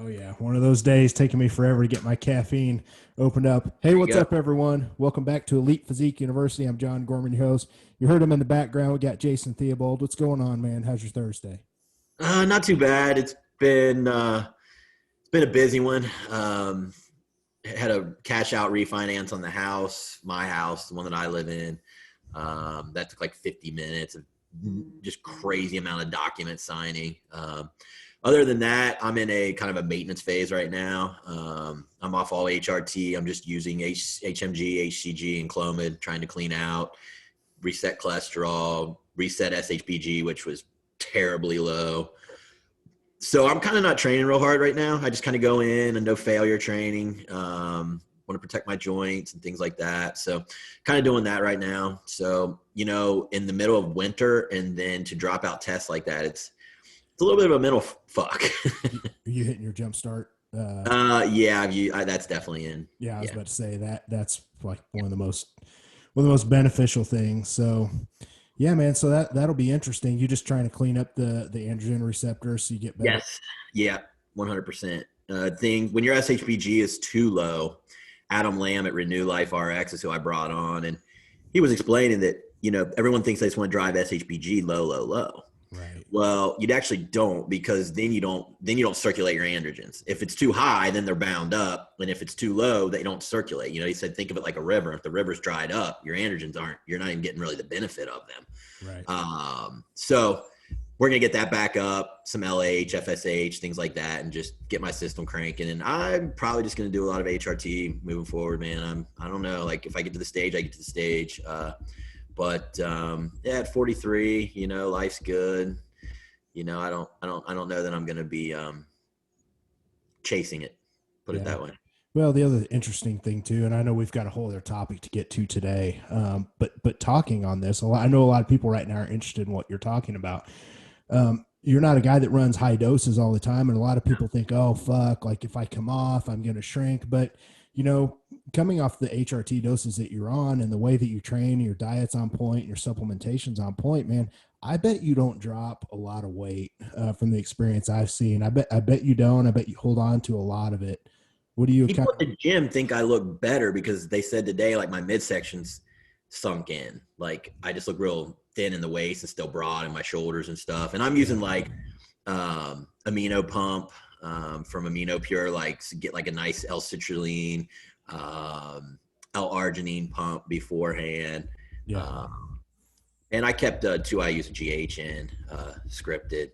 Oh yeah, one of those days taking me forever to get my caffeine opened up. Hey, There you what's go. up, everyone? Welcome back to Elite Physique University. I'm John Gorman, your host. You heard him in the background. We got Jason Theobald. What's going on, man? How's your Thursday? Not too bad. It's been a busy one. Had a cash out refinance on the house, my house, the one that I live in. That took like 50 minutes of just crazy amount of document signing. Other than that, I'm in a kind of a maintenance phase right now. I'm off all HRT. I'm just using HMG, HCG, and Clomid, trying to clean out, reset cholesterol, reset SHBG, which was terribly low. So I'm kind of not training real hard right now. I just kind of go in and no failure training. Want to protect my joints and things like that. So kind of doing that right now. So, in the middle of winter and then to drop out tests like that, it's a little bit of a mental fuck. Are you hitting your jump start? Yeah, that's definitely in. Yeah, I was Yeah. about to say that's like one of the most beneficial things. So yeah, man. So that'll be interesting. You just trying to clean up the androgen receptor so you get better. Yes. Yeah. 100%. Thing when your SHBG is too low, Adam Lamb at Renew Life RX is who I brought on, and he was explaining that everyone thinks they just want to drive SHBG low, low, low. Right. Well, you actually don't, because then you don't circulate your androgens. If it's too high, then they're bound up, and if it's too low, they don't circulate. He said think of it like a river. If the river's dried up, your androgens aren't. You're not even getting really the benefit of them. Right. So we're gonna get that back up, some LH, FSH, things like that, and just get my system cranking. And I'm probably just gonna do a lot of HRT moving forward, man. I don't know. Like if I get to the stage, I get to the stage. Yeah, at 43, life's good. I don't know that I'm gonna be chasing it. Put it Yeah. that way. Well, the other interesting thing too, and I know we've got a whole other topic to get to today, but talking on this, I know a lot of people right now are interested in what you're talking about. You're not a guy that runs high doses all the time, and a lot of people think, oh fuck, like if I come off, I'm going to shrink. But coming off the HRT doses that you're on, and the way that you train, your diet's on point, your supplementation's on point, man. I bet you don't drop a lot of weight from the experience I've seen. I bet you don't. I bet you hold on to a lot of it. What do you kind People at of? the gym think I look better because they said today, like my midsection's sunk in. Like I just look real thin in the waist and still broad in my shoulders and stuff. And I'm using like amino pump from Amino Pure, like to get like a nice L-citrulline, L-arginine pump beforehand. Yeah. And I kept 2 IUs of GH in scripted.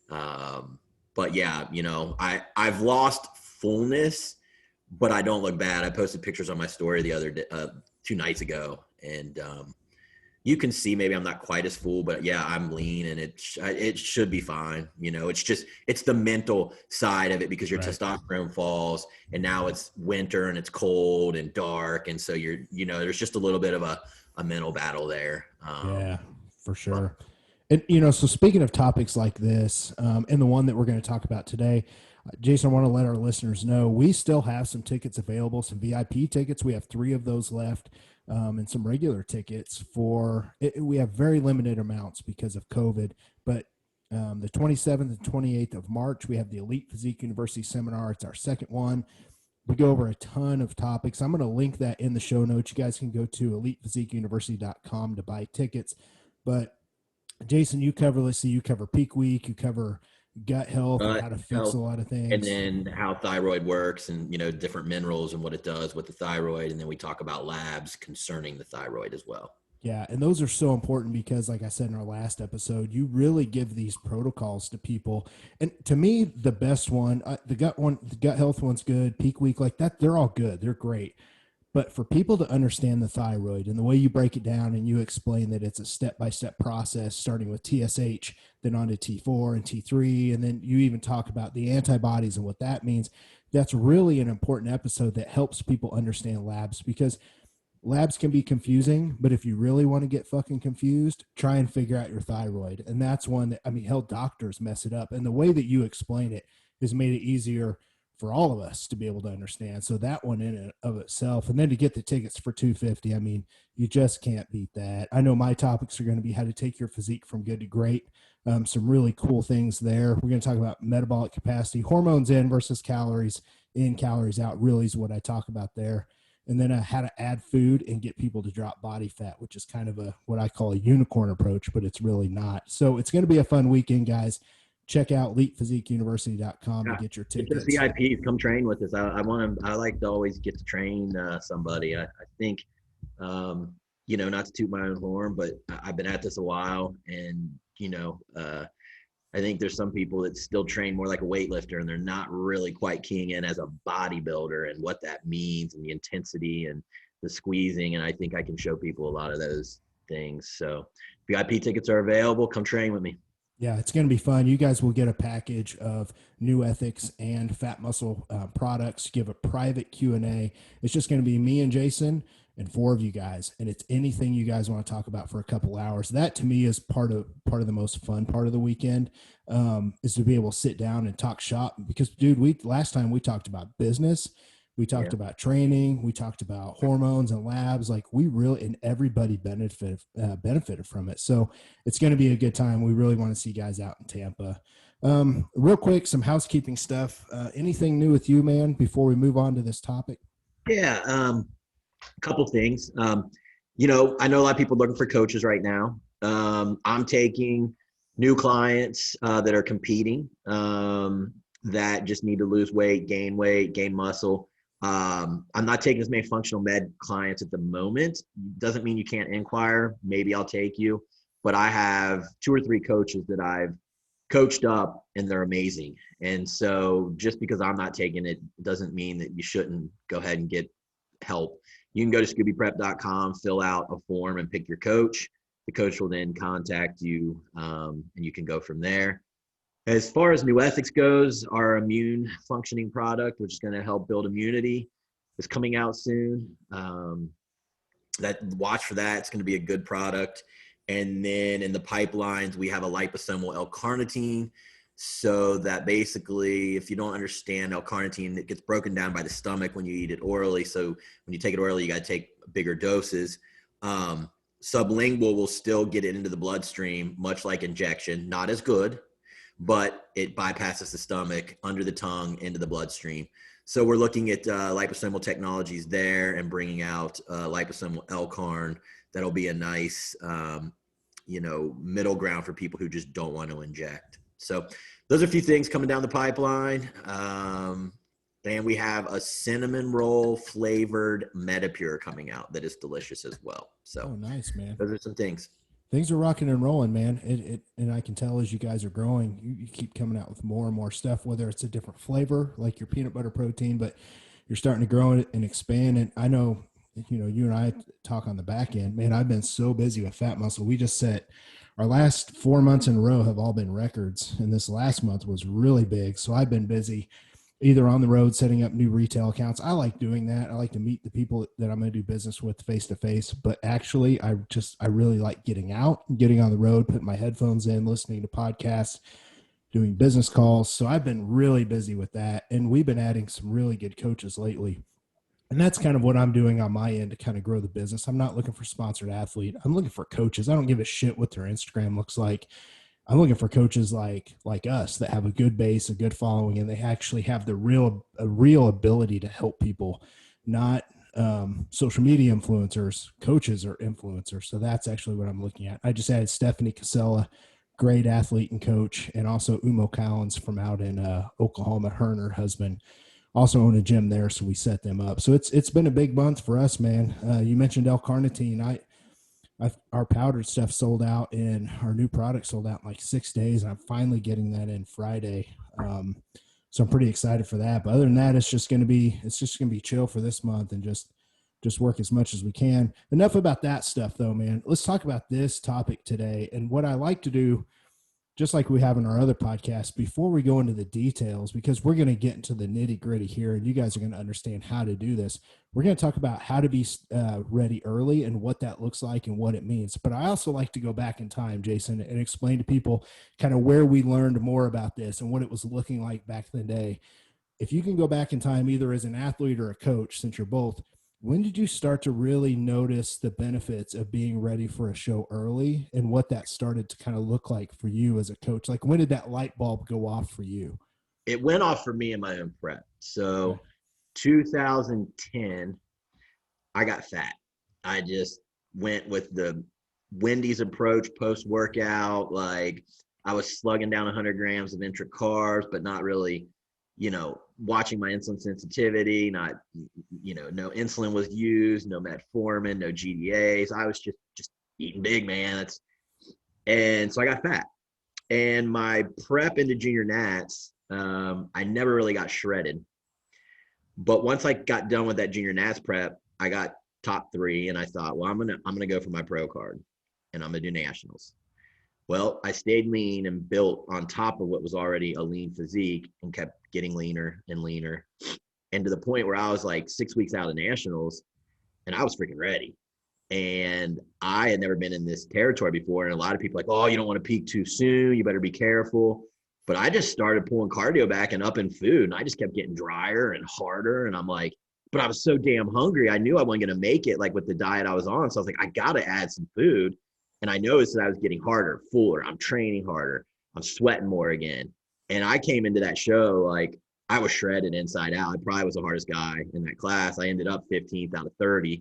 But yeah, I've lost fullness, but I don't look bad. I posted pictures on my story the other day, 2 nights ago, and you can see maybe I'm not quite as full, but yeah, I'm lean, and it should be fine. It's the mental side of it, because your Right. testosterone falls, and now it's winter and it's cold and dark, and so there's just a little bit of a mental battle there. Yeah, for But sure. And so speaking of topics like this, and the one that we're going to talk about today, Jason, I want to let our listeners know we still have some tickets available, some VIP tickets. We have 3 of those left, and some regular tickets for it. We have very limited amounts because of COVID, but the 27th and 28th of March, we have the Elite Physique University seminar. It's our second one. We go over a ton of topics. I'm going to link that in the show notes. You guys can go to elitephysiqueuniversity.com to buy tickets. But Jason, let's see, you cover peak week, you cover gut health and how to fix a lot of and things. then how thyroid works, and different minerals and what it does with the thyroid, and then we talk about labs concerning the thyroid as well. Yeah, and those are so important because, like I said in our last episode, you really give these protocols to people. And to me, the best one, the gut health one's good. Peak week, like that, they're all good. They're great. But for people to understand the thyroid and the way you break it down and you explain that it's a step-by-step process, starting with TSH, then on to T4 and T3, and then you even talk about the antibodies and what that means, that's really an important episode that helps people understand labs, because labs can be confusing, but if you really want to get fucking confused, try and figure out your thyroid. And that's one that, I mean, hell, doctors mess it up. And the way that you explain it has made it easier for all of us to be able to understand. So that one in and of itself, and then to get the tickets for $250, I mean, you just can't beat that. I know my topics are going to be how to take your physique from good to great. Some really cool things there. We're going to talk about metabolic capacity, hormones in versus calories in, calories out, really is what I talk about there. And then how to add food and get people to drop body fat, which is kind of what I call a unicorn approach, but it's really not. So it's going to be a fun weekend, guys. Check out elitephysiqueuniversity.com to get your Get those tickets. VIPs, come train with us. I like to always get to train somebody. I think, not to toot my own horn, but I've been at this a while, and I think there's some people that still train more like a weightlifter, and they're not really quite keying in as a bodybuilder and what that means and the intensity and the squeezing. And I think I can show people a lot of those things. So VIP tickets are available. Come train with me. Yeah, it's going to be fun. You guys will get a package of New Ethics and Fat Muscle products. Give a private Q&A. It's just going to be me and Jason and 4 of you guys, and it's anything you guys want to talk about for a couple hours. That to me is part of the most fun part of the weekend, is to be able to sit down and talk shop. Because, dude, last time we talked about business. We talked about training. We talked about hormones and labs. Like and everybody benefited from it. So it's going to be a good time. We really want to see guys out in Tampa. Real quick, some housekeeping stuff. Anything new with you, man, before we move on to this topic? Yeah. A couple things. I know a lot of people looking for coaches right now. I'm taking new clients that are competing, that just need to lose weight, gain muscle. I'm not taking as many functional med clients at the moment. Doesn't mean you can't inquire. Maybe I'll take you, but I have 2 or 3 coaches that I've coached up, and they're amazing. And so just because I'm not taking it doesn't mean that you shouldn't go ahead and get help. You can go to scoobyprep.com, fill out a form, and pick your coach. The coach will then contact you, and you can go from there. As far as New Ethics goes, our immune functioning product, which is going to help build immunity, is coming out soon. Watch for that. It's going to be a good product. And then in the pipelines, we have a liposomal L-carnitine. So that basically, if you don't understand L-carnitine, it gets broken down by the stomach when you eat it orally. So when you take it orally, you got to take bigger doses. Sublingual will still get it into the bloodstream, much like injection. Not as good, but it bypasses the stomach, under the tongue, into the bloodstream. So we're looking at liposomal technologies there and bringing out liposomal L-carn. That'll be a nice, middle ground for people who just don't want to inject. So those are a few things coming down the pipeline. And we have a cinnamon roll flavored Metapure coming out that is delicious as well. So nice, man. Those are some things. Things are rocking and rolling, man. And I can tell as you guys are growing, you keep coming out with more and more stuff, whether it's a different flavor like your peanut butter protein, but you're starting to grow it and expand. And I know, you and I talk on the back end, man, I've been so busy with Fat Muscle. We just set our last 4 months in a row have all been records. And this last month was really big. So I've been busy either on the road, setting up new retail accounts. I like doing that. I like to meet the people that I'm going to do business with face to face, but actually I really like getting out, getting on the road, putting my headphones in, listening to podcasts, doing business calls. So I've been really busy with that. And we've been adding some really good coaches lately. And that's kind of what I'm doing on my end to kind of grow the business. I'm not looking for sponsored athlete. I'm looking for coaches. I don't give a shit what their Instagram looks like. I'm looking for coaches like us that have a good base, a good following, and they actually have a real ability to help people, not social media influencers. Coaches are influencers. So that's actually what I'm looking at. I just added Stephanie Casella, great athlete and coach, and also Umo Collins from out in Oklahoma. Her and her husband also own a gym there, so we set them up. So it's been a big month for us, man. You mentioned L-carnitine. Our powdered stuff sold out, and our new product sold out in like 6 days. And I'm finally getting that in Friday. So I'm pretty excited for that. But other than that, it's just going to be chill for this month and just work as much as we can. Enough about that stuff though, man. Let's talk about this topic today. And what I like to do, just like we have in our other podcasts, before we go into the details, because we're going to get into the nitty gritty here and you guys are going to understand how to do this. We're going to talk about how to be ready early and what that looks like and what it means. But I also like to go back in time, Jason, and explain to people kind of where we learned more about this and what it was looking like back in the day. if you can go back in time, either as an athlete or a coach, since you're both, when did you start to really notice the benefits of being ready for a show early and what that started to kind of look like for you as a coach? Like, when did that light bulb go off for you? It went off for me in my own prep. Okay. So 2010, I got fat. I just went with the Wendy's approach post workout. Like I was slugging down 100 grams of intra carbs, but not really, watching my insulin sensitivity. Not, no insulin was used, no metformin, no GDAs. I was just eating big, man. And so I got fat. And my prep into junior nats, I never really got shredded. But once I got done with that junior nats prep, I got top 3, and I thought, well, I'm gonna go for my pro card, and I'm gonna do nationals. Well, I stayed lean and built on top of what was already a lean physique, and kept getting leaner and leaner, and to the point where I was like 6 weeks out of nationals, and I was freaking ready. And I had never been in this territory before, and a lot of people like, oh, you don't want to peak too soon. You better be careful. But I just started pulling cardio back and up in food, and I just kept getting drier and harder. And I'm like, but I was so damn hungry. I knew I wasn't going to make it like with the diet I was on. So I was like, I got to add some food. And I noticed that I was getting harder, fuller. I'm training harder. I'm sweating more again. And I came into that show like I was shredded inside out. I probably was the hardest guy in that class. I ended up 15th out of 30.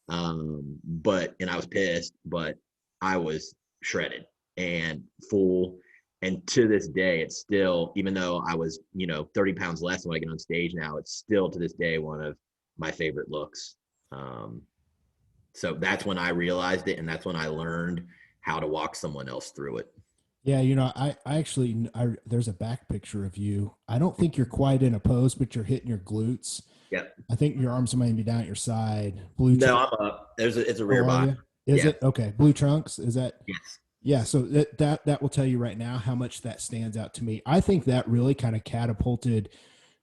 And I was pissed, but I was shredded and full. And to this day, it's still, even though I was, 30 pounds less when I get on stage now, it's still to this day one of my favorite looks. So that's when I realized it, and that's when I learned how to walk someone else through it. Yeah, I actually, there's a back picture of you. I don't think you're quite in a pose, but you're hitting your glutes. Yep. I think your arms might be down at your side. Blue. No, I'm up. It's a Oh, rear are body. you? Is Yeah. it okay? Blue trunks. Is that? Yes. Yeah. So that will tell you right now how much that stands out to me. I think that really kind of catapulted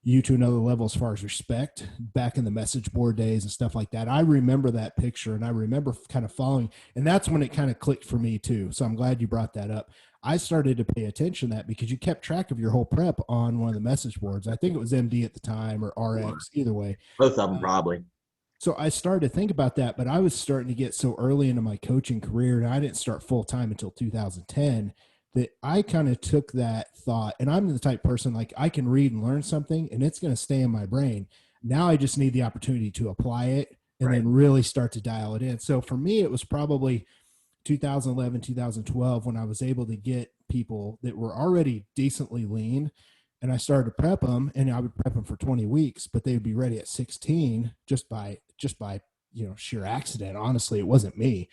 you to another level as far as respect back in the message board days and stuff like that. I remember that picture, and I remember kind of following, and that's when it kind of clicked for me too. So I'm glad you brought that up. I started to pay attention to that because you kept track of your whole prep on one of the message boards. I think it was MD at the time or RX, either way. Both of them probably. So I started to think about that, but I was starting to get so early into my coaching career, and I didn't start full time until 2010, that I kind of took that thought. And I'm the type person, like, I can read and learn something and it's going to stay in my brain. Now I just need the opportunity to apply it and then really start to dial it in. So for me, it was probably 2011, 2012 when I was able to get people that were already decently lean, and I started to prep them, and I would prep them for 20 weeks, but they would be ready at 16 just by sheer accident. Honestly, it wasn't me.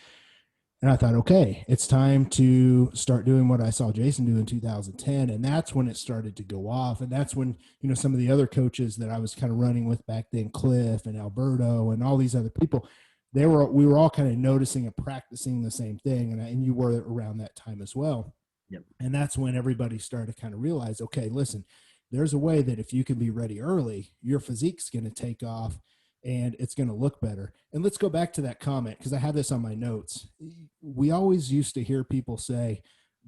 And I thought, okay, it's time to start doing what I saw Jason do in 2010. And that's when it started to go off. And that's when, some of the other coaches that I was kind of running with back then, Cliff and Alberto and all these other people, we were all kind of noticing and practicing the same thing. And you were around that time as well. Yep. And that's when everybody started to kind of realize, okay, listen, there's a way that if you can be ready early, your physique's going to take off and it's going to look better. And let's go back to that comment, because I have this on my notes. We always used to hear people say,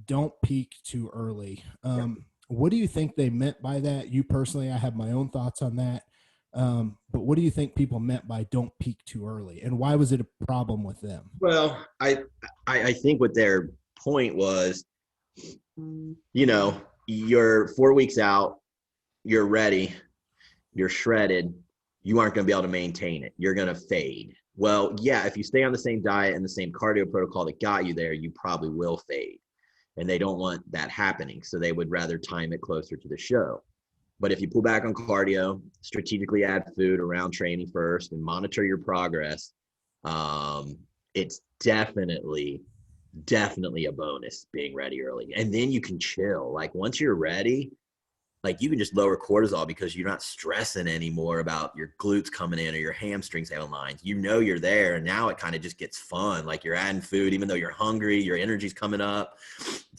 don't peak too early. What do you think they meant by that? You personally, I have my own thoughts on that. But what do you think people meant by don't peak too early? And why was it a problem with them? Well, I think what their point was, you're 4 weeks out, you're ready, you're shredded, you aren't going to be able to maintain it. You're going to fade. Well, yeah, if you stay on the same diet and the same cardio protocol that got you there, you probably will fade. And they don't want that happening. So they would rather time it closer to the show. But if you pull back on cardio, strategically add food around training first and monitor your progress, it's definitely a bonus being ready early. And then you can chill. Like once you're ready, like you can just lower cortisol because you're not stressing anymore about your glutes coming in or your hamstrings having lines. You're there, and now it kind of just gets fun. Like you're adding food, even though you're hungry, your energy's coming up.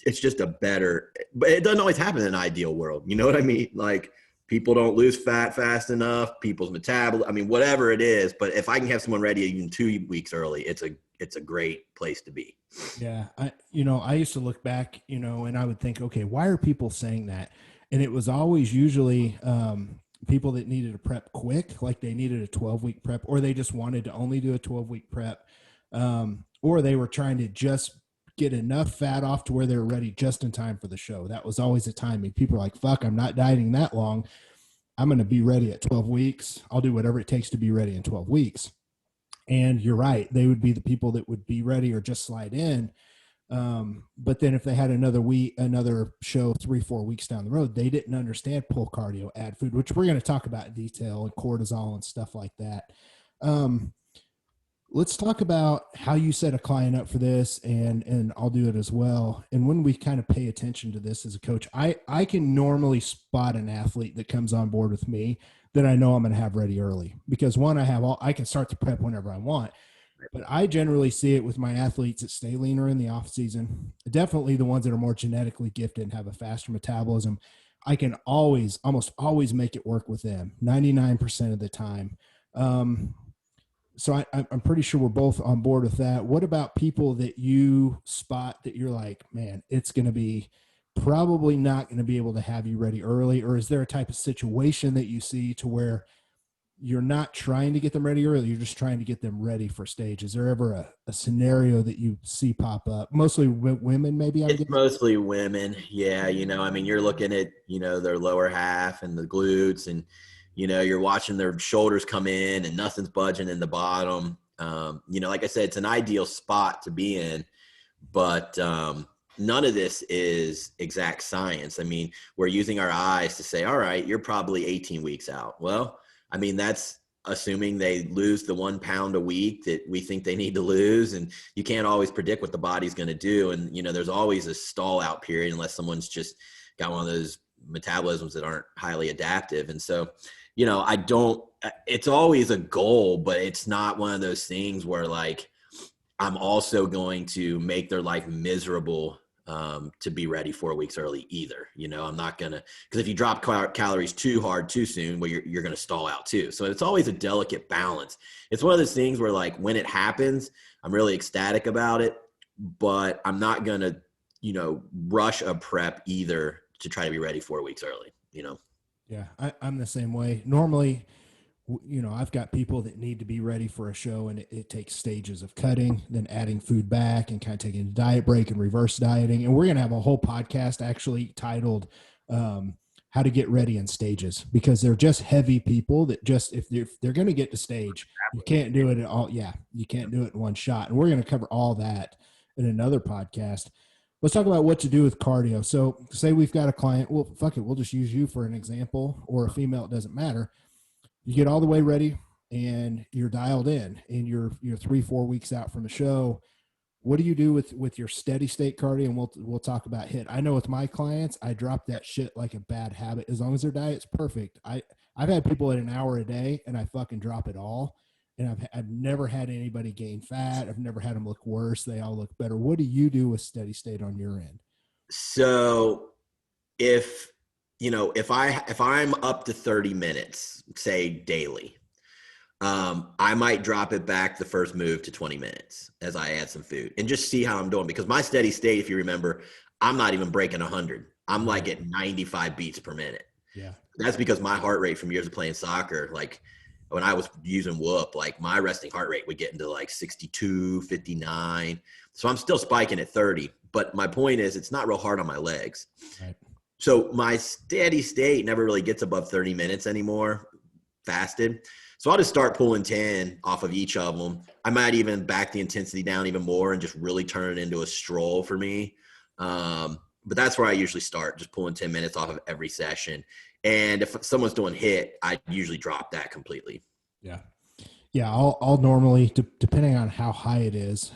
It's just but it doesn't always happen in an ideal world. You know what I mean? Like people don't lose fat fast enough, people's metabolism, whatever it is. But if I can have someone ready even 2 weeks early, it's a great place to be. Yeah. I used to look back, and I would think, okay, why are people saying that? And it was always usually people that needed to prep quick, like they needed a 12-week prep, or they just wanted to only do a 12-week prep, or they were trying to just get enough fat off to where they were ready just in time for the show. That was always the timing. People are like, fuck, I'm not dieting that long. I'm going to be ready at 12 weeks. I'll do whatever it takes to be ready in 12 weeks. And you're right. They would be the people that would be ready or just slide in. But then if they had another show 3-4 weeks down the road, they didn't understand pull cardio, add food, which we're going to talk about in detail, and cortisol and stuff like that. Let's talk about how you set a client up for this, and I'll do it as well. And when we kind of pay attention to this as a coach, I can normally spot an athlete that comes on board with me that I know I'm going to have ready early, because one, I can start to prep whenever I want. But I generally see it with my athletes that stay leaner in the off season. Definitely the ones that are more genetically gifted and have a faster metabolism. I can almost always make it work with them 99% of the time. So I'm pretty sure we're both on board with that. What about people that you spot that you're like, man, it's going to be probably not going to be able to have you ready early? Or is there a type of situation that you see to where you're not trying to get them ready early, you're just trying to get them ready for stage? Is there ever a scenario that you see pop up? Mostly women, maybe? It's mostly women. Yeah. I mean, you're looking at, their lower half and the glutes, and, you're watching their shoulders come in and nothing's budging in the bottom. Like I said, it's an ideal spot to be in, but none of this is exact science. I mean, we're using our eyes to say, all right, you're probably 18 weeks out. Well, I mean, that's assuming they lose the 1 pound a week that we think they need to lose. And you can't always predict what the body's going to do. And, there's always a stall out period unless someone's just got one of those metabolisms that aren't highly adaptive. And so, it's always a goal, but it's not one of those things where like, I'm also going to make their life miserable to be ready 4 weeks early either. I'm not going to, because if you drop calories too hard too soon, well, you're going to stall out too. So it's always a delicate balance. It's one of those things where like when it happens, I'm really ecstatic about it, but I'm not going to, rush a prep either to try to be ready 4 weeks early, Yeah, I'm the same way. Normally, I've got people that need to be ready for a show, and it takes stages of cutting, then adding food back, and kind of taking a diet break and reverse dieting. And we're going to have a whole podcast actually titled how to get ready in stages, because they're just heavy people that just, if they're going to get to stage, you can't do it at all. Yeah, you can't do it in one shot. And we're going to cover all that in another podcast. Let's talk about what to do with cardio. So say we've got a client, well, fuck it, we'll just use you for an example, or a female, it doesn't matter. You get all the way ready and you're dialed in, and you're 3-4 weeks out from the show. What do you do with your steady state cardio? And we'll talk about HIIT. I know with my clients, I drop that shit like a bad habit. As long as their diet's perfect. I've had people at an hour a day, and I fucking drop it all. And I've never had anybody gain fat. I've never had them look worse. They all look better. What do you do with steady state on your end? So if I'm up to 30 minutes, say daily, I might drop it back the first move to 20 minutes as I add some food and just see how I'm doing. Because my steady state, if you remember, I'm not even breaking 100. I'm like at 95 beats per minute. Yeah. That's because my heart rate from years of playing soccer, like when I was using Whoop, like my resting heart rate would get into like 62, 59. So I'm still spiking at 30. But my point is, it's not real hard on my legs. Right. So my steady state never really gets above 30 minutes anymore, fasted. So I'll just start pulling 10 off of each of them. I might even back the intensity down even more and just really turn it into a stroll for me. But that's where I usually start, just pulling 10 minutes off of every session. And if someone's doing HIIT, I usually drop that completely. Yeah. Yeah. I'll normally, depending on how high it is,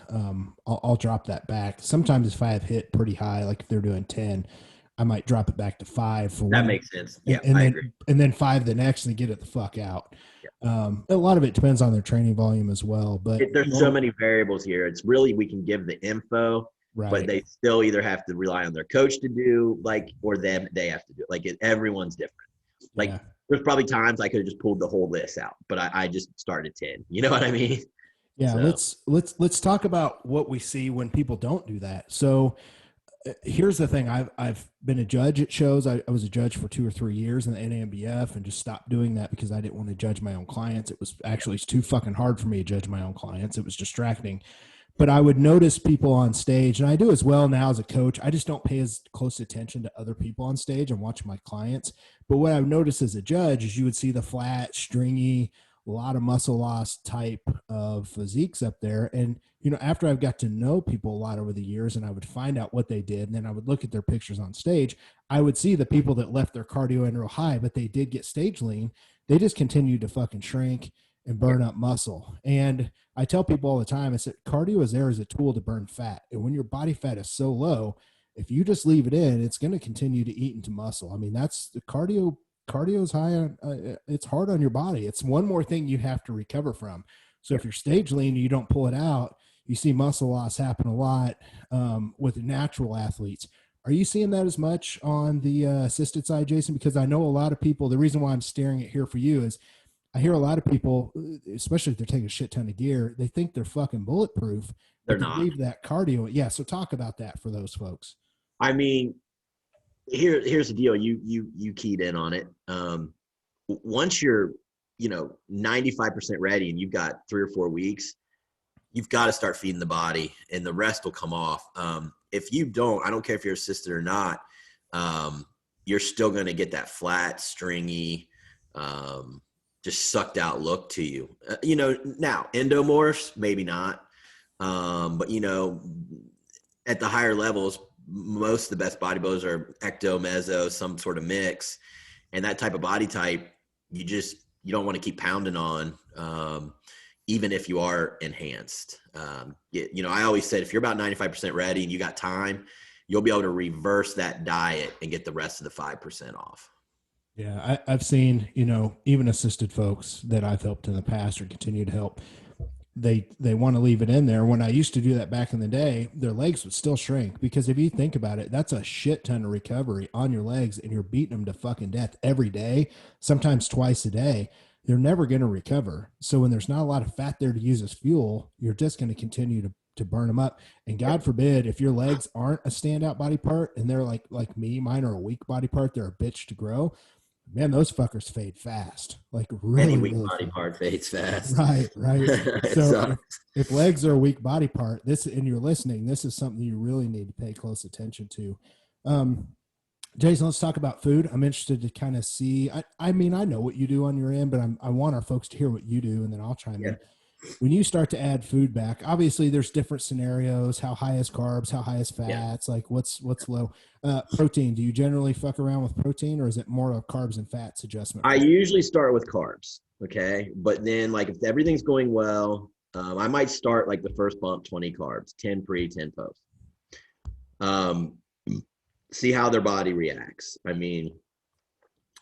I'll drop that back. Sometimes if I have HIIT pretty high, like if they're doing 10, I might drop it back to 5 for that one. Makes sense. Yeah, and I then, agree. And then 5 the next, and get it the fuck out. Yeah. A lot of it depends on their training volume as well. But there's so many variables here. It's really, we can give the info, right. But they still either have to rely on their coach to do, like, or they have to do it. Like everyone's different. Like there's probably times I could have just pulled the whole list out, but I just started 10. You know what I mean? Yeah. So. Let's talk about what we see when people don't do that. So here's the thing. I've been a judge at shows. I was a judge for 2 or 3 years in the NAMBF and just stopped doing that because I didn't want to judge my own clients. It was actually too fucking hard for me to judge my own clients. It was distracting. But I would notice people on stage, and I do as well now as a coach. I just don't pay as close attention to other people on stage and watch my clients. But what I've noticed as a judge is you would see the flat, stringy, a lot of muscle loss type of physiques up there. And, after I've got to know people a lot over the years and I would find out what they did, and then I would look at their pictures on stage, I would see the people that left their cardio in real high, but they did get stage lean. They just continued to fucking shrink and burn up muscle. And I tell people all the time, I said, cardio is there as a tool to burn fat. And when your body fat is so low, if you just leave it in, it's going to continue to eat into muscle. I mean, that's the cardio is high on, it's hard on your body. It's one more thing you have to recover from. So if you're stage lean and you don't pull it out, you see muscle loss happen a lot with natural athletes. Are you seeing that as much on the assisted side, Jason? Because I know a lot of people, the reason why I'm staring it here for you is I hear a lot of people, especially if they're taking a shit ton of gear, they think they're fucking bulletproof. They're not. Leave that cardio. Yeah. So talk about that for those folks. I mean, here's the deal. You keyed in on it. Once you're, 95% ready and you've got 3 or 4 weeks, you've got to start feeding the body and the rest will come off. If you don't, I don't care if you're assisted or not, you're still going to get that flat, stringy, just sucked out look to you. Now endomorphs, maybe not. But at the higher levels, most of the best bodybuilders are ecto, meso, some sort of mix. And that type of body type, you don't want to keep pounding on, even if you are enhanced. I always said, if you're about 95% ready and you got time, you'll be able to reverse that diet and get the rest of the 5% off. Yeah, I've seen, even assisted folks that I've helped in the past or continue to help, they want to leave it in there. When I used to do that back in the day, their legs would still shrink because if you think about it, that's a shit ton of recovery on your legs and you're beating them to fucking death every day, sometimes twice a day. They're never going to recover. So when there's not a lot of fat there to use as fuel, you're just going to continue to burn them up. And God forbid, if your legs aren't a standout body part and they're like me, mine are a weak body part, they're a bitch to grow. Man, those fuckers fade fast. Like really, any weak really body part fades fast. Right. So if legs are a weak body part, and you're listening, this is something you really need to pay close attention to. Jason, let's talk about food. I'm interested to kind of see. I mean, I know what you do on your end, but I want our folks to hear what you do, and then I'll chime in. When you start to add food back, obviously there's different scenarios. How high is carbs? How high is fats? Like what's low? Protein. Do you generally fuck around with protein, or is it more of carbs and fats adjustment? I usually start with carbs. Okay. But then if everything's going well, I might start the first bump, 20 carbs, 10 pre, 10 post. See how their body reacts. I mean,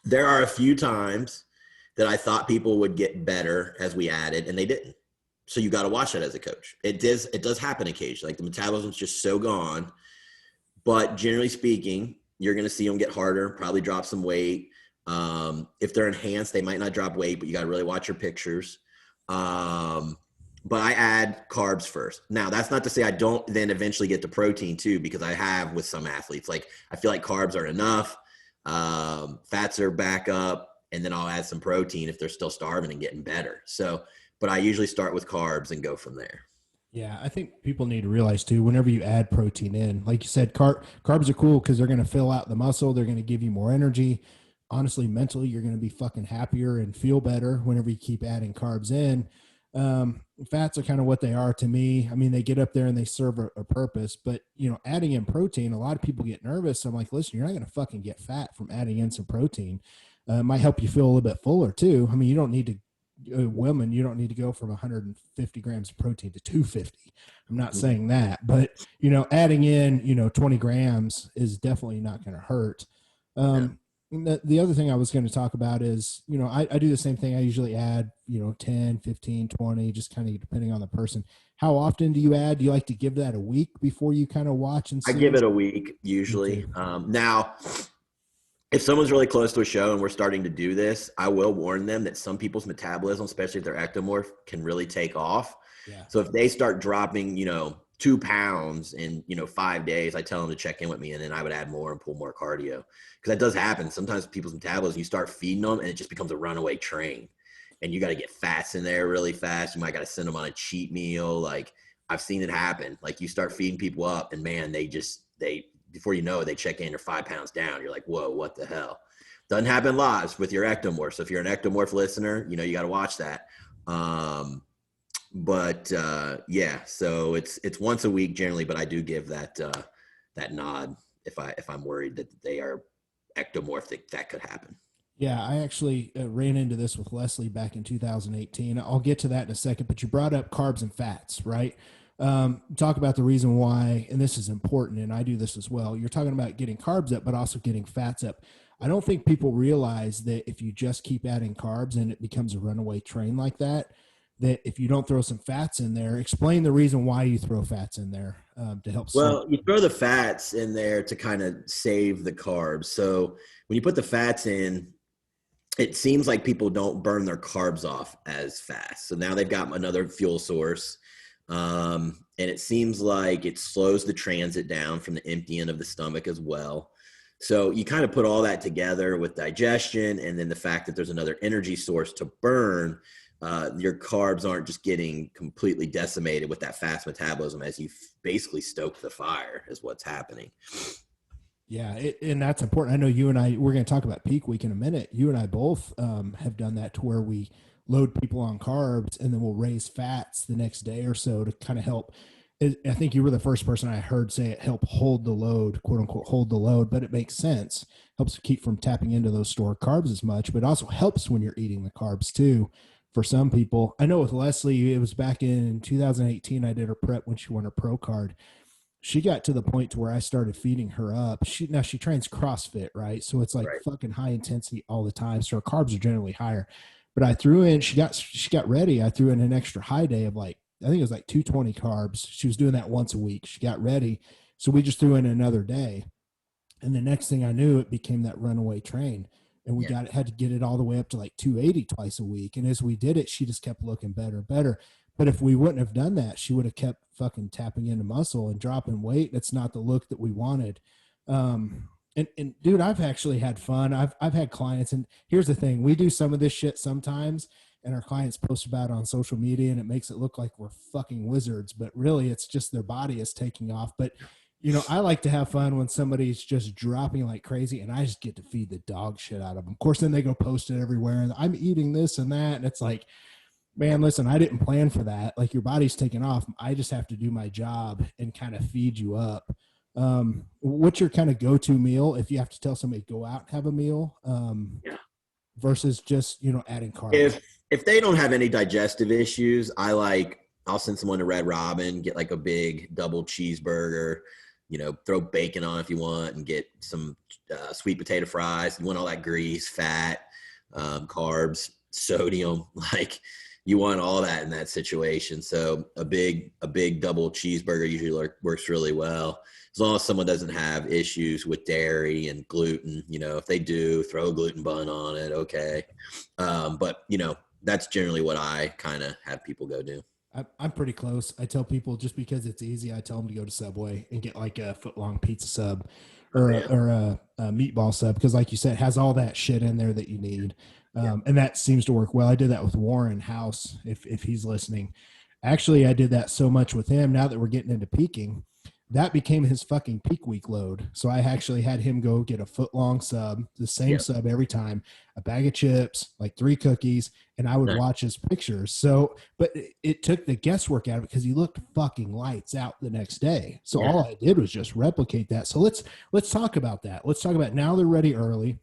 there are a few times that I thought people would get better as we added and they didn't. So you got to watch that as a coach. It does happen occasionally. The metabolism's just so gone, but generally speaking, you're going to see them get harder, probably drop some weight. If they're enhanced, they might not drop weight, but you got to really watch your pictures. But I add carbs first. Now, that's not to say I don't then eventually get to protein too, because I have with some athletes. I feel like carbs are enough. Fats are back up, and then I'll add some protein if they're still starving and getting better. So, but I usually start with carbs and go from there. Yeah, I think people need to realize too, whenever you add protein in, like you said, carbs are cool because they're going to fill out the muscle. They're going to give you more energy. Honestly, mentally, you're going to be fucking happier and feel better whenever you keep adding carbs in. Fats are kind of what they are to me. I mean, they get up there and they serve a purpose, but adding in protein, a lot of people get nervous. I'm like, listen, you're not going to fucking get fat from adding in some protein. It might help you feel a little bit fuller too. I mean, you don't need to, women, you don't need to go from 150 grams of protein to 250. I'm not saying that, but adding in, 20 grams is definitely not going to hurt. The other thing I was going to talk about is, I do the same thing. I usually add, 10, 15, 20, just kind of depending on the person. How often do you add? Do you like to give that a week before you kind of watch and see? I give it a week usually. Now, if someone's really close to a show and we're starting to do this, I will warn them that some people's metabolism, especially if they're ectomorph, can really take off. Yeah. So if they start dropping, 2 pounds in 5 days, I tell them to check in with me, and then I would add more and pull more cardio, because that does happen sometimes. People's metabolism, you start feeding them and it just becomes a runaway train, and you got to get fats in there really fast. You might got to send them on a cheat meal. Like, I've seen it happen. Like, you start feeding people up and man, they before you know it, they check in, they're 5 pounds down. You're like, whoa, what the hell? Doesn't happen live with your ectomorph. So if you're an ectomorph listener, you got to watch that. Yeah, so it's once a week generally, but I do give that nod if I'm worried that they are ectomorphic, that could happen. Yeah, I actually ran into this with Leslie back in 2018. I'll get to that in a second, but you brought up carbs and fats, right? Talk about the reason why, and this is important, and I do this as well. You're talking about getting carbs up, but also getting fats up. I don't think people realize that if you just keep adding carbs and it becomes a runaway train like that, that if you don't throw some fats in there, explain the reason why you throw fats in there to help. Well, you throw the fats in there to kind of save the carbs. So when you put the fats in, it seems like people don't burn their carbs off as fast. So now they've got another fuel source. And it seems like it slows the transit down from the empty end of the stomach as well. So you kind of put all that together with digestion and then the fact that there's another energy source to burn. Your carbs aren't just getting completely decimated with that fast metabolism, as you basically stoke the fire is what's happening. Yeah, and that's important. I know you and we're going to talk about peak week in a minute. You and I both have done that to where we load people on carbs and then we'll raise fats the next day or so to kind of help. I think you were the first person I heard say it help hold the load, quote unquote, hold the load, but it makes sense. Helps keep from tapping into those stored carbs as much, but also helps when you're eating the carbs too. For some people, I know with Leslie, it was back in 2018. I did her prep when she won her pro card. She got to the point to where I started feeding her up. She trains CrossFit, right? So it's like Right. fucking high intensity all the time. So her carbs are generally higher. But I threw in, she got ready. I threw in an extra high day of like, I think it was like 220 carbs. She was doing that once a week. She got ready. So we just threw in another day. And the next thing I knew, it became that runaway train. And we had to get it all the way up to like 280 twice a week. And as we did it, she just kept looking better and better. But if we wouldn't have done that, she would have kept fucking tapping into muscle and dropping weight. That's not the look that we wanted. And dude, I've actually had fun. I've had clients, and here's the thing: we do some of this shit sometimes, and our clients post about it on social media, and it makes it look like we're fucking wizards. But really, it's just their body is taking off. But I like to have fun when somebody's just dropping like crazy, and I just get to feed the dog shit out of them. Of course, then they go post it everywhere, and I'm eating this and that, and it's like, man, listen, I didn't plan for that. Like, your body's taking off. I just have to do my job and kind of feed you up. What's your kind of go-to meal if you have to tell somebody go out and have a meal versus just, adding carbs? If they don't have any digestive issues, I'll send someone to Red Robin, get like a big double cheeseburger, throw bacon on if you want, and get some sweet potato fries. You want all that grease, fat, carbs, sodium, like you want all that in that situation. So a big double cheeseburger usually works really well, as long as someone doesn't have issues with dairy and gluten. If they do, throw a gluten bun on it, okay. But that's generally what I kind of have people go do. I'm pretty close. I tell people, just because it's easy, I tell them to go to Subway and get like a foot-long pizza sub or a meatball sub, because like you said, it has all that shit in there that you need. And that seems to work well. I did that with Warren House, if he's listening. Actually, I did that so much with him. Now that we're getting into peaking, that became his fucking peak week load. So I actually had him go get a foot-long sub, the same sub every time, a bag of chips, like 3 cookies, and I would watch his pictures. So, but it took the guesswork out of it because he looked fucking lights out the next day. So all I did was just replicate that. So let's talk about that. Let's talk about, now they're ready early.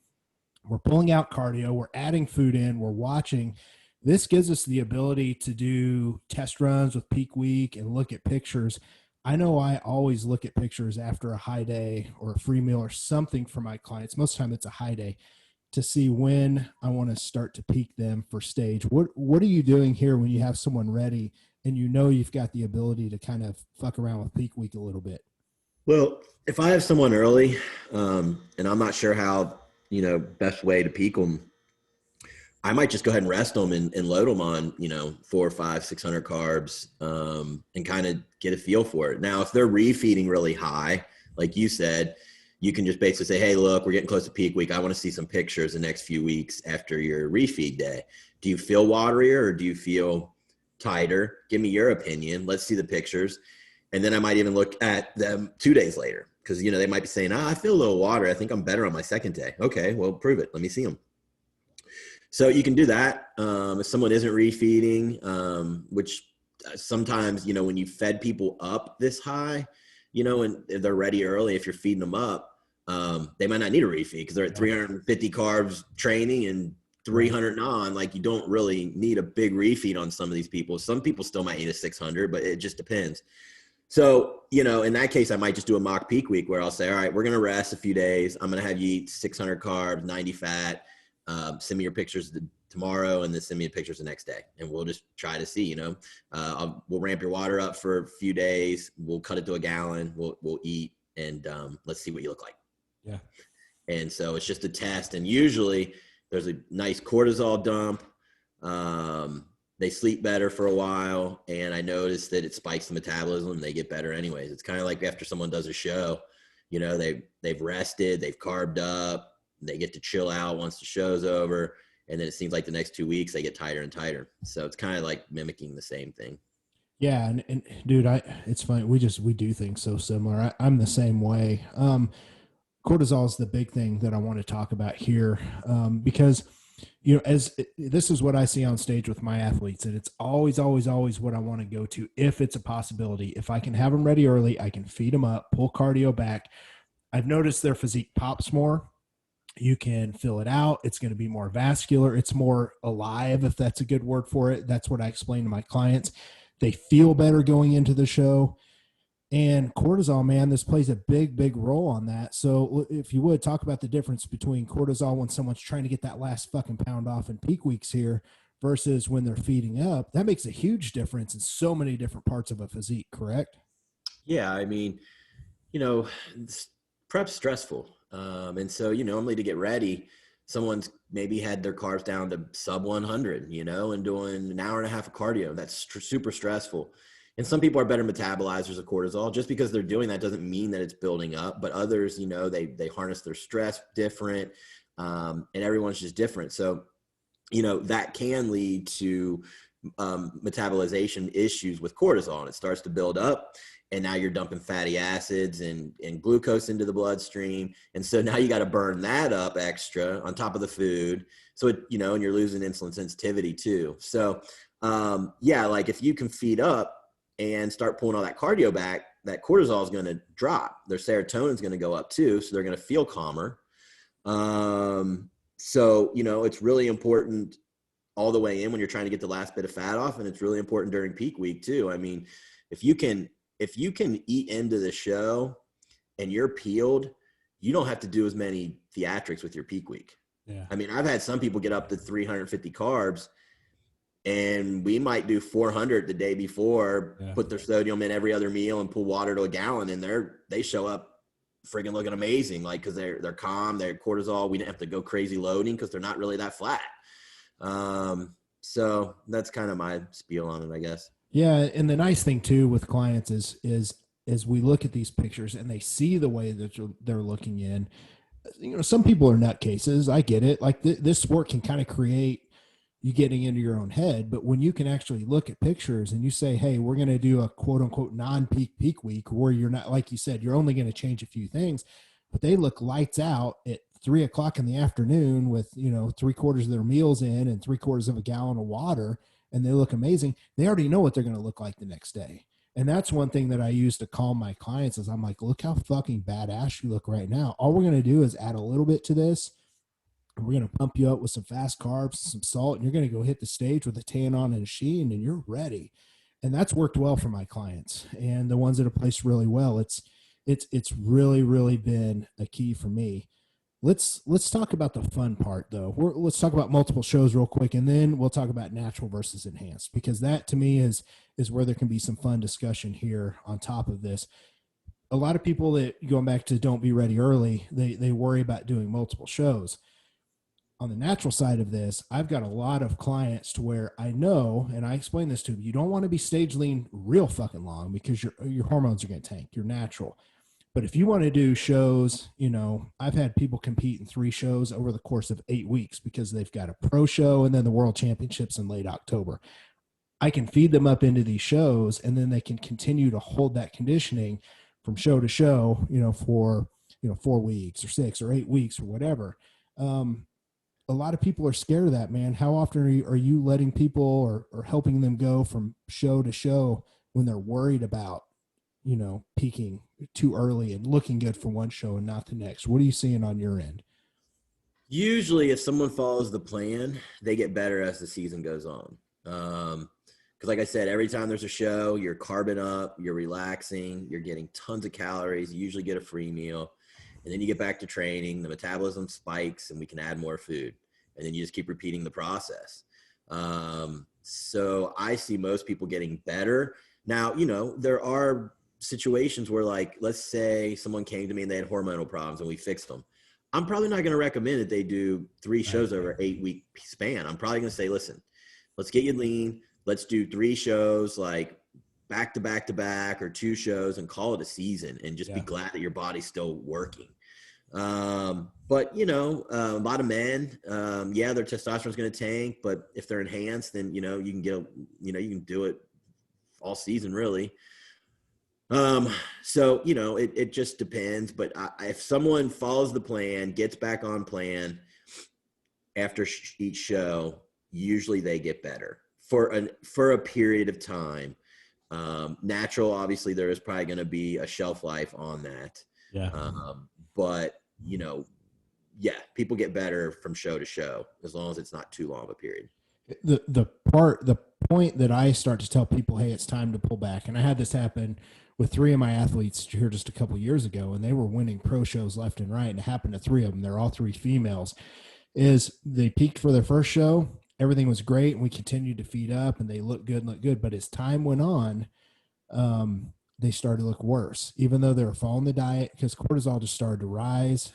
We're pulling out cardio. We're adding food in. We're watching. This gives us the ability to do test runs with peak week and look at pictures. I know I always look at pictures after a high day or a free meal or something for my clients. Most of the time it's a high day, to see when I want to start to peak them for stage. What are you doing here when you have someone ready and you've got the ability to kind of fuck around with peak week a little bit? Well, if I have someone early, and I'm not sure how, best way to peak them, I might just go ahead and rest them and load them on, 400, 500, 600 carbs, and kind of get a feel for it. Now, if they're refeeding really high, like you said, you can just basically say, hey, look, we're getting close to peak week. I want to see some pictures the next few weeks after your refeed day. Do you feel waterier or do you feel tighter? Give me your opinion. Let's see the pictures. And then I might even look at them 2 days later because, they might be saying, I feel a little watery. I think I'm better on my second day. Okay, well, prove it. Let me see them. So you can do that. If someone isn't refeeding, which sometimes, when you fed people up this high, and they're ready early, if you're feeding them up, they might not need a refeed because they're at 350 carbs training and 300 non. Like, you don't really need a big refeed on some of these people. Some people still might need a 600, but it just depends. So, in that case, I might just do a mock peak week where I'll say, all right, we're going to rest a few days. I'm going to have you eat 600 carbs, 90 fat. Send me your pictures tomorrow and then send me the pictures the next day. And we'll just try to see, we'll ramp your water up for a few days. We'll cut it to a gallon. We'll eat and let's see what you look like. Yeah. And so it's just a test. And usually there's a nice cortisol dump. They sleep better for a while. And I noticed that it spikes the metabolism and they get better anyways. It's kind of like after someone does a show, they've rested, they've carved up, they get to chill out once the show's over. And then it seems like the next 2 weeks they get tighter and tighter. So it's kind of like mimicking the same thing. Yeah. And dude, it's funny. We do things so similar. I'm the same way. Cortisol is the big thing that I want to talk about here. Because, this is what I see on stage with my athletes, and it's always, always, always what I want to go to. If it's a possibility, if I can have them ready early, I can feed them up, pull cardio back. I've noticed their physique pops more. You can fill it out. It's going to be more vascular. It's more alive, if that's a good word for it. That's what I explain to my clients. They feel better going into the show. And cortisol, man, this plays a big, big role on that. So if you would talk about the difference between cortisol when someone's trying to get that last fucking pound off in peak weeks here versus when they're feeding up, that makes a huge difference in so many different parts of a physique, correct? Yeah. I mean, prep's stressful. And so, normally to get ready, someone's maybe had their carbs down to sub 100, and doing an hour and a half of cardio. That's super stressful. And some people are better metabolizers of cortisol. Just because they're doing that doesn't mean that it's building up. But others, they harness their stress different, and everyone's just different. So, that can lead to metabolization issues with cortisol, and it starts to build up. And now you're dumping fatty acids and glucose into the bloodstream. And so now you got to burn that up extra on top of the food. So, and you're losing insulin sensitivity too. So, like if you can feed up and start pulling all that cardio back, that cortisol is going to drop. Their serotonin is going to go up too. So they're going to feel calmer. So, it's really important all the way in when you're trying to get the last bit of fat off. And it's really important during peak week too. I mean, if you can eat into the show and you're peeled, you don't have to do as many theatrics with your peak week. Yeah. I mean, I've had some people get up to 350 carbs and we might do 400 the day before, put their sodium in every other meal and pull water to a gallon. And they show up friggin' looking amazing. Like, cause they're calm, they're cortisol. We didn't have to go crazy loading cause they're not really that flat. So that's kind of my spiel on it, I guess. Yeah, and the nice thing too with clients is we look at these pictures and they see the way that they're looking in. Some people are nutcases. I get it. Like this sport can kind of create you getting into your own head, but when you can actually look at pictures and you say, "Hey, we're going to do a quote unquote non-peak week," where you're not, like you said, you're only going to change a few things, but they look lights out at 3:00 in the afternoon with 3/4 of their meals in and 3/4 of a gallon of water. And they look amazing. They already know what they're going to look like the next day. And that's one thing that I use to calm my clients is I'm like, look how fucking badass you look right now. All we're going to do is add a little bit to this. We're going to pump you up with some fast carbs, some salt, and you're going to go hit the stage with a tan on and a sheen, and you're ready. And that's worked well for my clients. And the ones that have placed really well, it's really, really been a key for me. Let's talk about the fun part though. Let's talk about multiple shows real quick, and then we'll talk about natural versus enhanced, because that to me is where there can be some fun discussion here on top of this. A lot of people that, going back to don't be ready early, they worry about doing multiple shows. On the natural side of this, I've got a lot of clients to where I know, and I explain this to them, you don't want to be stage lean real fucking long because your hormones are going to tank. You're natural. But if you want to do shows, I've had people compete in 3 shows over the course of 8 weeks because they've got a pro show and then the world championships in late October. I can feed them up into these shows and then they can continue to hold that conditioning from show to show, for, 4 weeks or 6 or 8 weeks or whatever. A lot of people are scared of that, man. How often are you letting people or helping them go from show to show when they're worried about, peaking too early and looking good for one show and not the next? What are you seeing on your end? Usually, if someone follows the plan, they get better as the season goes on. Because, like I said, every time there's a show, you're carbing up, you're relaxing, you're getting tons of calories. You usually get a free meal. And then you get back to training, the metabolism spikes, and we can add more food. And then you just keep repeating the process. So I see most people getting better. Now, there are situations where, like, let's say someone came to me and they had hormonal problems and we fixed them. I'm probably not going to recommend that they do 3 shows over 8-week span. I'm probably going to say, listen, let's get you lean. Let's do 3 shows, like back to back to back, or 2 shows, and call it a season and just be glad that your body's still working. But a lot of men, their testosterone's going to tank, but if they're enhanced, then, you can you can do it all season really. So, it just depends, but if someone follows the plan, gets back on plan after each show, usually they get better for a period of time. Natural, obviously there is probably going to be a shelf life on that. Yeah. But people get better from show to show as long as it's not too long of a period. The point that I start to tell people, hey, it's time to pull back. And I had this happen with 3 of my athletes here just a couple of years ago, and they were winning pro shows left and right. And it happened to 3 of them. They're all 3 females. Is they peaked for their first show. Everything was great. And we continued to feed up and they looked good. But as time went on, they started to look worse, even though they were following the diet, because cortisol just started to rise.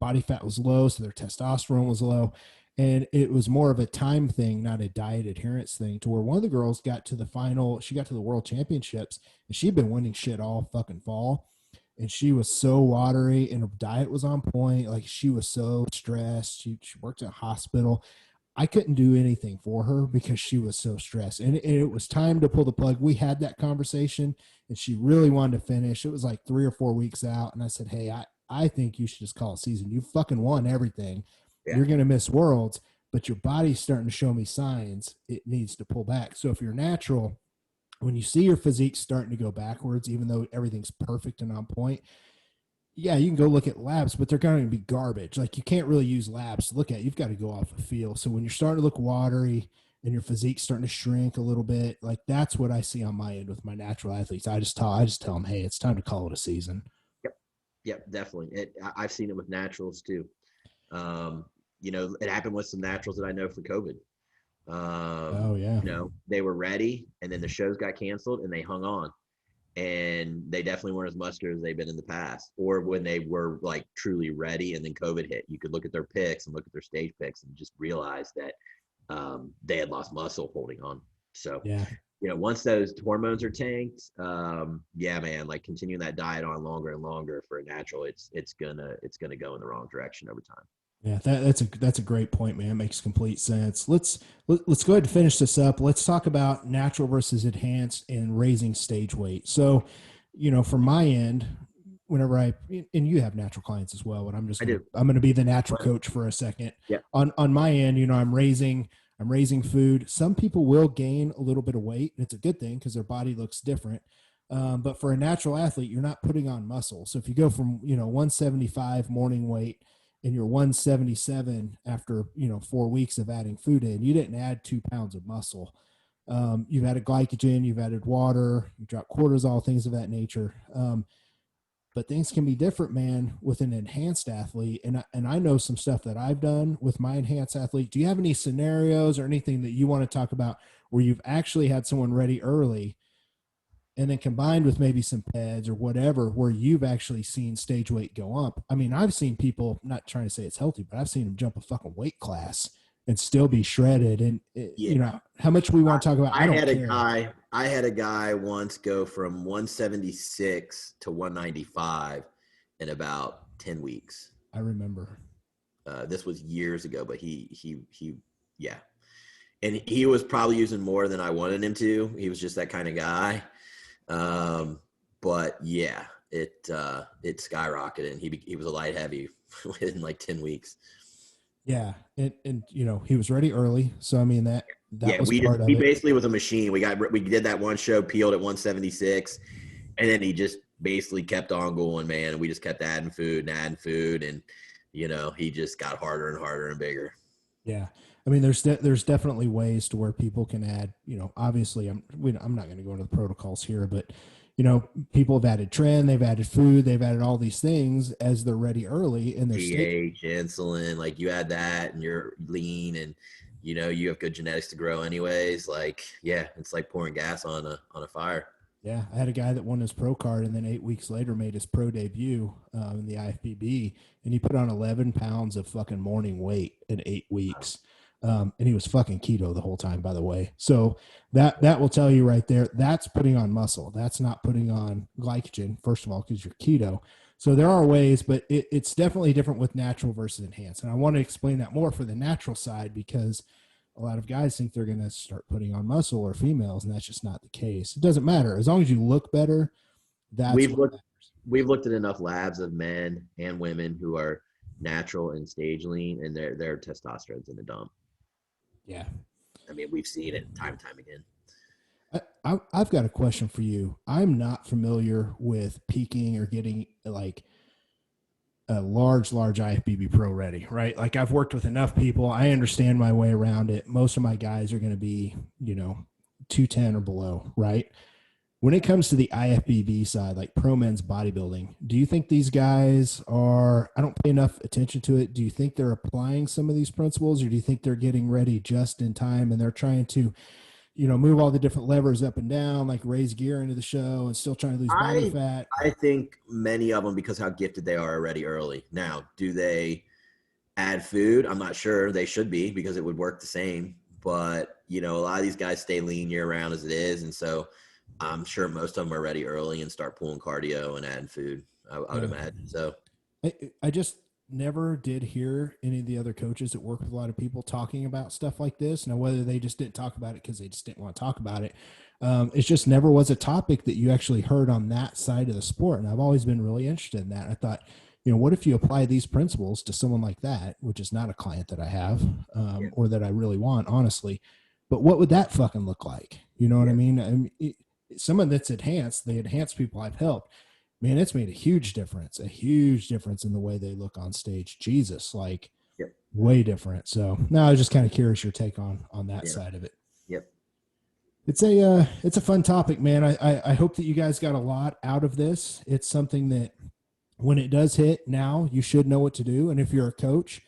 Body fat was low, so their testosterone was low. And it was more of a time thing, not a diet adherence thing, to where one of the girls got to the final, she got to the world championships, and she'd been winning shit all fucking fall. And she was so watery and her diet was on point. Like, she was so stressed. She worked at a hospital. I couldn't do anything for her because she was so stressed. And it was time to pull the plug. We had that conversation and she really wanted to finish. It was like 3 or 4 weeks out. And I said, hey, I think you should just call it season. You fucking won everything. Yeah. You're going to miss worlds, but your body's starting to show me signs it needs to pull back. So if you're natural, when you see your physique starting to go backwards, even though everything's perfect and on point, yeah, you can go look at labs, but they're going to be garbage. Like, you can't really use labs to look at. You've got to go off a feel. So when you're starting to look watery and your physique's starting to shrink a little bit, like, that's what I see on my end with my natural athletes. I just tell them, hey, it's time to call it a season. Yep, definitely. I've seen it with naturals too. It happened with some naturals that I know for COVID. They were ready, and then the shows got canceled, and they hung on. And they definitely weren't as muscular as they've been in the past, or when they were like truly ready and then COVID hit. You could look at their pics and look at their stage pics and just realize that they had lost muscle holding on. So, once those hormones are tanked, man, like, continuing that diet on longer and longer for a natural, it's gonna go in the wrong direction over time. Yeah, that's a great point, man. It makes complete sense. Let's go ahead and finish this up. Let's talk about natural versus enhanced and raising stage weight. So, from my end, whenever and you have natural clients as well, and I'm going to be the natural coach for a second. Yeah. On my end, I'm raising food. Some people will gain a little bit of weight, and it's a good thing because their body looks different. But for a natural athlete, you're not putting on muscle. So if you go from 175 morning weight and you're 177 after 4 weeks of adding food in, you didn't add 2 pounds of muscle. You've added glycogen, you've added water, you drop cortisol, things of that nature. But things can be different, man, with an enhanced athlete. And I know some stuff that I've done with my enhanced athlete. Do you have any scenarios or anything that you want to talk about where you've actually had someone ready early and then combined with maybe some peds or whatever, where you've actually seen stage weight go up. I mean, I've seen people, not trying to say it's healthy, but I've seen them jump a fucking weight class and still be shredded. And Yeah. how much we want to talk about, I don't care. I had a guy once go from 176 to 195 in about 10 weeks. I remember. This was years ago, but yeah. And he was probably using more than I wanted him to. He was just that kind of guy. But yeah, it skyrocketed, and he was a light heavy in like 10 weeks. Yeah. And he was ready early. So, I mean, that Yeah, was part of he it. basically was a machine. We did that one show, peeled at 176, and then he just basically kept on going, man. And we just kept adding food, and he just got harder and harder and bigger. Yeah. I mean, there's definitely ways to where people can add, obviously I'm not going to go into the protocols here, but people have added trend, they've added food, they've added all these things as they're ready early in their pH, insulin, like you add that and you're lean and you have good genetics to grow anyways. Like, yeah, it's like pouring gas on a fire. Yeah, I had a guy that won his pro card and then 8 weeks later made his pro debut in the IFBB, and he put on 11 pounds of fucking morning weight in 8 weeks. And he was fucking keto the whole time, by the way. So that will tell you right there, that's putting on muscle. That's not putting on glycogen, first of all, because you're keto. So there are ways, but it's definitely different with natural versus enhanced. And I want to explain that more for the natural side, because a lot of guys think they're going to start putting on muscle, or females, and that's just not the case. It doesn't matter. As long as you look better, we've looked at enough labs of men and women who are natural and stage lean, and their testosterone's in the dump. Yeah. I mean, we've seen it time and time again. I've got a question for you. I'm not familiar with peaking or getting like a large IFBB pro ready, right? Like, I've worked with enough people. I understand my way around it. Most of my guys are going to be, 210 or below, right? When it comes to the IFBB side, like pro men's bodybuilding, do you think these guys are, I don't pay enough attention to it. Do you think they're applying some of these principles, or do you think they're getting ready just in time and they're trying to, move all the different levers up and down, like raise gear into the show and still trying to lose body fat? I think many of them, because how gifted they are already early. Now, do they add food? I'm not sure. They should be, because it would work the same. But, a lot of these guys stay lean year round as it is. And so I'm sure most of them are ready early and start pulling cardio and adding food. I would imagine. So I just never did hear any of the other coaches that work with a lot of people talking about stuff like this. Now, whether they just didn't talk about it because they just didn't want to talk about it, it just never was a topic that you actually heard on that side of the sport. And I've always been really interested in that. I thought, what if you apply these principles to someone like that, which is not a client that I have or that I really want, honestly, but what would that fucking look like? You know what I mean? Someone that's enhanced, the enhanced people I've helped, man, it's made a huge difference in the way they look on stage. Jesus, like way different. So now I was just kind of curious your take on that side of it. Yep. It's a fun topic, man. I hope that you guys got a lot out of this. It's something that when it does hit now, you should know what to do. And if you're a coach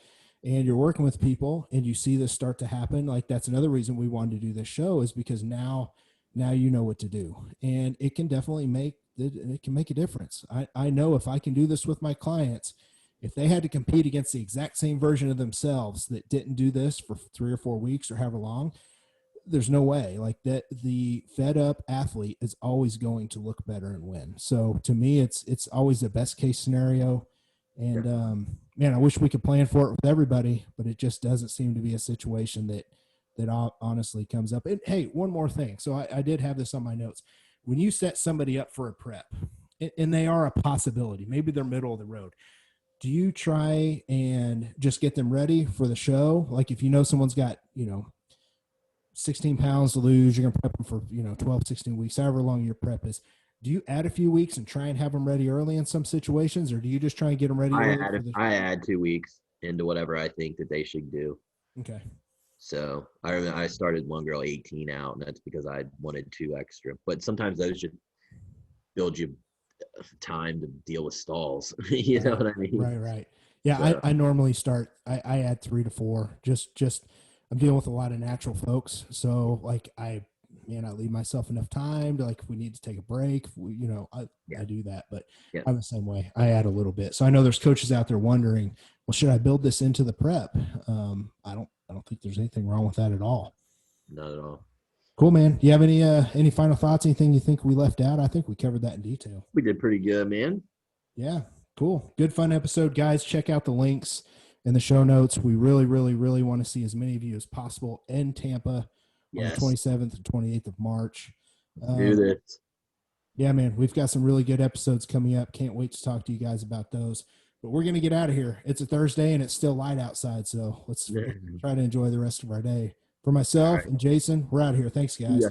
and you're working with people and you see this start to happen, like, that's another reason we wanted to do this show, is because now you know what to do, and it can definitely make a difference. I know if I can do this with my clients, if they had to compete against the exact same version of themselves that didn't do this for 3 or 4 weeks or however long, there's no way. Like, that the fed up athlete is always going to look better and win. So to me, it's always the best case scenario. And man, I wish we could plan for it with everybody, but it just doesn't seem to be a situation that honestly comes up. And hey, one more thing. So I did have this on my notes. When you set somebody up for a prep and they are a possibility, maybe they're middle of the road, do you try and just get them ready for the show? Like, if someone's got, 16 pounds to lose, you're going to prep them for, 12, 16 weeks, however long your prep is. Do you add a few weeks and try and have them ready early in some situations, or do you just try and get them ready? I add 2 weeks into whatever I think that they should do. Okay. So I remember I started one girl 18 out, and that's because I wanted 2 extra. But sometimes those should build you time to deal with stalls. You know what I mean? Right. Yeah, so I normally start. I add 3 to 4. Just I'm dealing with a lot of natural folks, so like I man, I leave myself enough time to, like, if we need to take a break, Yeah. I do that, but Yeah. I'm the same way. I add a little bit. So I know there's coaches out there wondering, well, should I build this into the prep? I don't think there's anything wrong with that at all. Not at all. Cool, man. Do you have any final thoughts? Anything you think we left out? I think we covered that in detail. We did pretty good, man. Yeah, cool. Good, fun episode, guys. Check out the links in the show notes. We really, really, really want to see as many of you as possible in Tampa on the 27th and 28th of March. Do this. Yeah, man, we've got some really good episodes coming up. Can't wait to talk to you guys about those. But we're going to get out of here. It's a Thursday and it's still light outside, so let's try to enjoy the rest of our day. For myself and Jason, we're out of here. Thanks, guys. Yeah.